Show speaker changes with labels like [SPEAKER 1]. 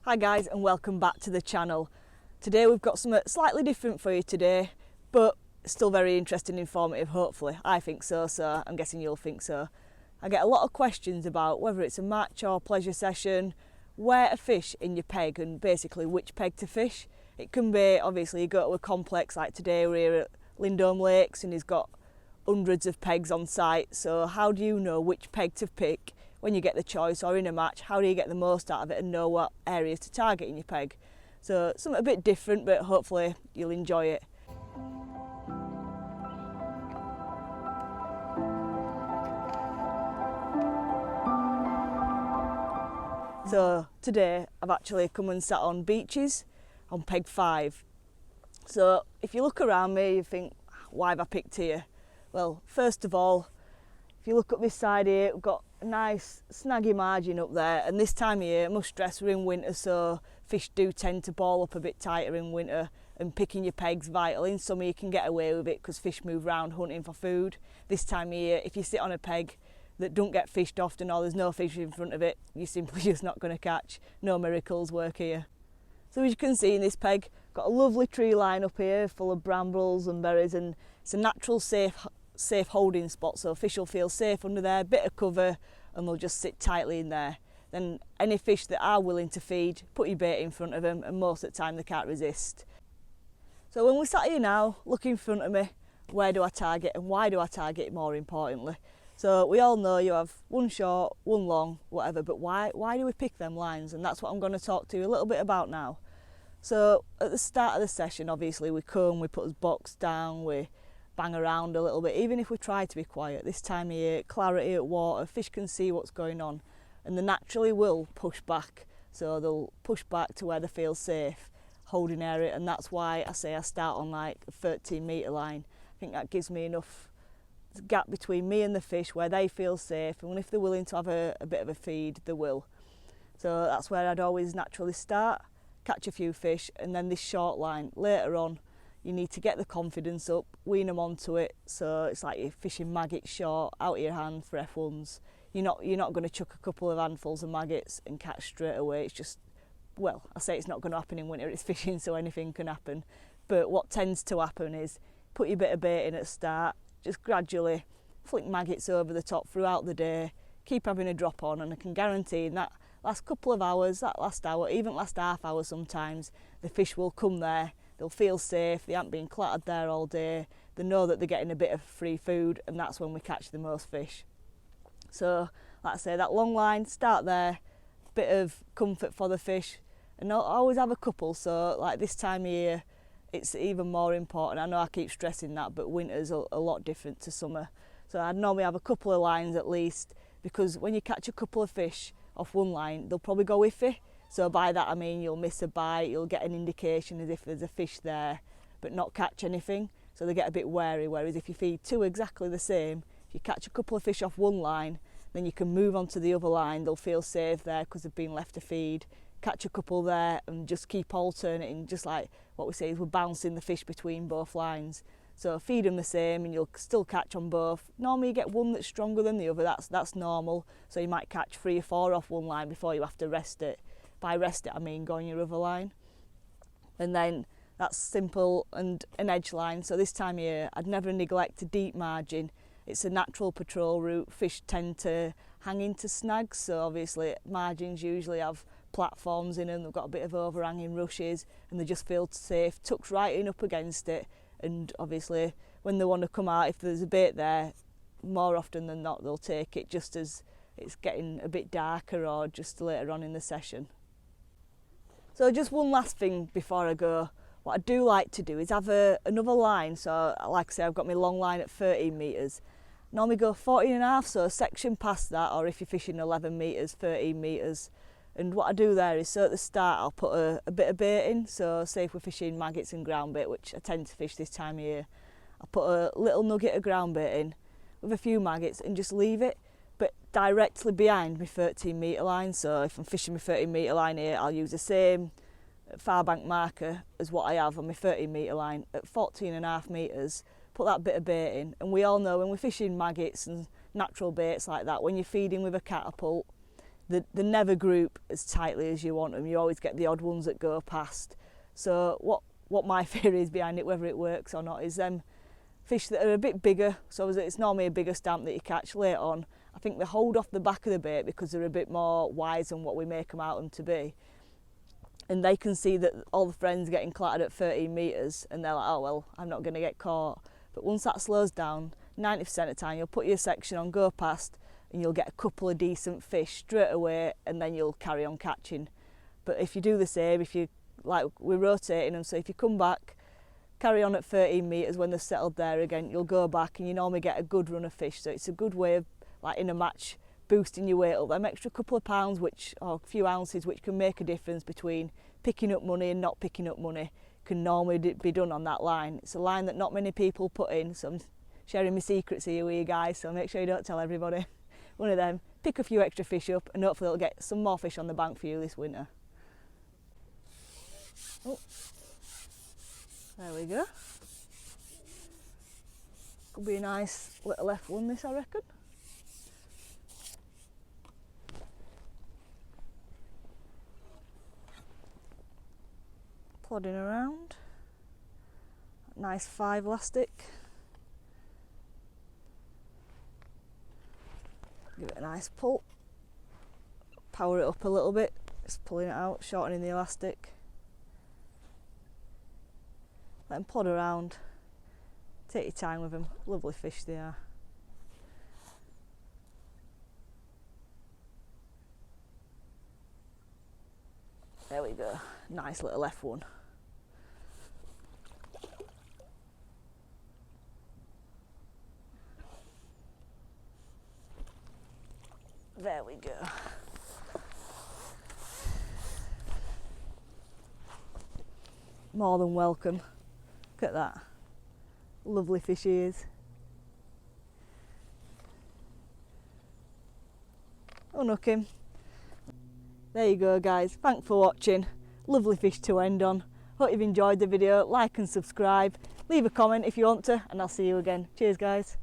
[SPEAKER 1] Hi guys, and welcome back to the channel. Today we've got something slightly different for you today, but still very interesting and informative, hopefully. I think so, so I'm guessing you'll think so. I get a lot of questions about whether it's a match or pleasure session, where to fish in your peg and basically which peg to fish. It can be, obviously, you go to a complex like today, we're here at Lindholme Lakes and he's got hundreds of pegs on site, so how do you know which peg to pick when you get the choice, or in a match, how do you get the most out of it and know what areas to target in your peg? So something a bit different, but hopefully you'll enjoy it. So today I've actually come and sat on beaches on peg 5. So if you look around me, you think, why have I picked here? Well, first of all, if you look up this side here, we've got a nice snaggy margin up there, and this time of year, I must stress, we're in winter, so fish do tend to ball up a bit tighter in winter, and picking your peg's vital. In summer you can get away with it because fish move around hunting for food. This time of year, if you sit on a peg that don't get fished often or there's no fish in front of it, you're simply just not going to catch. No miracles work here. So as you can see in this peg, got a lovely tree line up here full of brambles and berries, and it's a natural safe holding spot, so fish will feel safe under there, bit of cover, and they'll just sit tightly in there. Then any fish that are willing to feed, put your bait in front of them, and most of the time they can't resist. So when we're sat here now, look in front of me, where do I target and why do I target, more importantly? So we all know you have one short, one long, whatever, but why do we pick them lines? And that's what I'm going to talk to you a little bit about now. So at the start of the session, obviously we come, we put his box down, we bang around a little bit, even if we try to be quiet. This time of year, clarity at water, fish can see what's going on, and they naturally will push back. So they'll push back to where they feel safe, holding area, and that's why I say I start on like a 13-metre line. I think that gives me enough gap between me and the fish where they feel safe, and if they're willing to have a bit of a feed, they will. So that's where I'd always naturally start, catch a few fish, and then this short line later on, you need to get the confidence up, wean them onto it, so it's like you're fishing maggots short, out of your hand for F1s. You're not going to chuck a couple of handfuls of maggots and catch straight away. It's just, well, I say it's not going to happen in winter, it's fishing, so anything can happen. But what tends to happen is, put your bit of bait in at the start, just gradually flick maggots over the top throughout the day, keep having a drop on, and I can guarantee in that last couple of hours, that last hour, even last half hour sometimes, the fish will come there. They'll feel safe, they aren't being clattered there all day, they know that they're getting a bit of free food, and that's when we catch the most fish. So, like I say, that long line, start there, bit of comfort for the fish, and I'll always have a couple, so like this time of year, it's even more important. I know I keep stressing that, but winter's a lot different to summer. So I'd normally have a couple of lines at least, because when you catch a couple of fish off one line, they'll probably go iffy. So by that I mean you'll miss a bite, you'll get an indication as if there's a fish there, but not catch anything. So they get a bit wary, whereas if you feed two exactly the same, if you catch a couple of fish off one line, then you can move on to the other line, they'll feel safe there because they've been left to feed, catch a couple there and just keep alternating, just like what we say is we're bouncing the fish between both lines. So feed them the same and you'll still catch on both. Normally you get one that's stronger than the other, that's normal. So you might catch 3 or 4 off one line before you have to rest it. By rest it I mean go on your other line. And then that's simple and an edge line. So this time of year I'd never neglect a deep margin. It's a natural patrol route. Fish tend to hang into snags, so obviously margins usually have platforms in them, they've got a bit of overhanging rushes and they just feel safe, tucked right in up against it. And obviously when they want to come out, if there's a bait there, more often than not they'll take it just as it's getting a bit darker or just later on in the session. So just one last thing before I go, what I do like to do is have another line. So like I say, I've got my long line at 13 metres. Normally go 14.5, so a section past that, or if you're fishing 11 metres, 13 metres. And what I do there is, so at the start I'll put a bit of bait in, so say if we're fishing maggots and ground bait, which I tend to fish this time of year, I'll put a little nugget of ground bait in with a few maggots and just leave it, but directly behind my 13-metre line. So if I'm fishing my 13-metre line here, I'll use the same far bank marker as what I have on my 13-metre line at 14.5 metres, put that bit of bait in. And we all know when we're fishing maggots and natural baits like that, when you're feeding with a catapult, they never group as tightly as you want them. You always get the odd ones that go past. So what my theory is behind it, whether it works or not, is them fish that are a bit bigger, so it's normally a bigger stamp that you catch late on. I think they hold off the back of the bait because they're a bit more wise than what we make them out them to be. And they can see that all the friends are getting clattered at 13 metres and they're like, oh well, I'm not going to get caught. But once that slows down, 90% of the time you'll put your section on, go past, and you'll get a couple of decent fish straight away, and then you'll carry on catching. But if you do the same, if you, like, we're rotating them, so if you come back, carry on at 13 metres, when they're settled there again, you'll go back and you normally get a good run of fish. So it's a good way of, like in a match, boosting your weight up. Them extra couple of pounds, or a few ounces, which can make a difference between picking up money and not picking up money, can normally be done on that line. It's a line that not many people put in, so I'm sharing my secrets here with you guys, so make sure you don't tell everybody. One of them, pick a few extra fish up and hopefully it'll get some more fish on the bank for you this winter. Oh, there we go. Could be a nice little F1 this, I reckon. Plodding around. Nice 5 elastic. Give it a nice pull. Power it up a little bit. Just pulling it out, shortening the elastic. Let them plod around. Take your time with them. Lovely fish they are. There we go. Nice little F1. There we go. More than welcome. Look at that. Lovely fish he is. Unhook him. There you go guys, thanks for watching. Lovely fish to end on. Hope you've enjoyed the video. Like and subscribe. Leave a comment if you want to, and I'll see you again. Cheers guys.